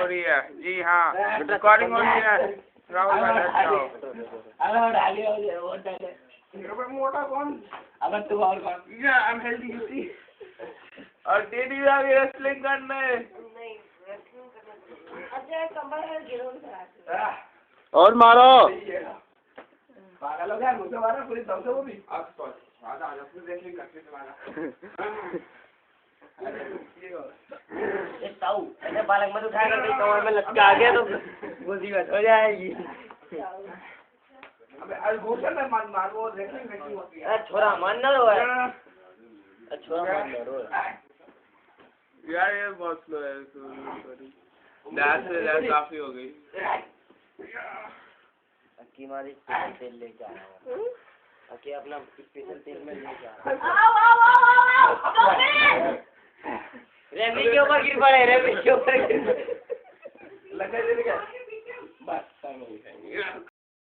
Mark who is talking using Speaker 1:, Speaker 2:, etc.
Speaker 1: रही है। जी हाँ, रिकॉर्डिंग हो रही है। राहुल
Speaker 2: हेलो डालियो वो डाले।
Speaker 1: मोटा कौन?
Speaker 2: अब तू और कौन?
Speaker 1: या I am healthy you see. और टेडी भी आ गई रेसलिंग करने।
Speaker 3: नहीं रेसलिंग करना। अच्छा कंबल है गिरो करा।
Speaker 1: और मारो।
Speaker 2: पागल हो गया मुझे मारा पूरी दम से वो भी।
Speaker 1: अब सॉरी आजा फिर रेसलिंग करते तुम्हारा।
Speaker 2: ये ताऊ ऐसे बालक मत उठाएगा तो कमर में लटका आ गया तो मुसीबत हो जाएगी।
Speaker 1: अबे अल्गोशन में मत मार, वो रेसलिंग नहीं होती है।
Speaker 2: अरे छोरा मान ना रो है। छोरा मान ना रो।
Speaker 1: यार ये बहुत स्लो है। सॉरी डैश काफी हो गई।
Speaker 2: अक्की मारी तेल लेके आ रहा हूँ। अक्की अपना स्पेशल तेल में लेके आ रहा हूँ।
Speaker 3: आओ
Speaker 2: रेमी के ऊपर गिर पड़े, रेमी के ऊपर गिर पड़े।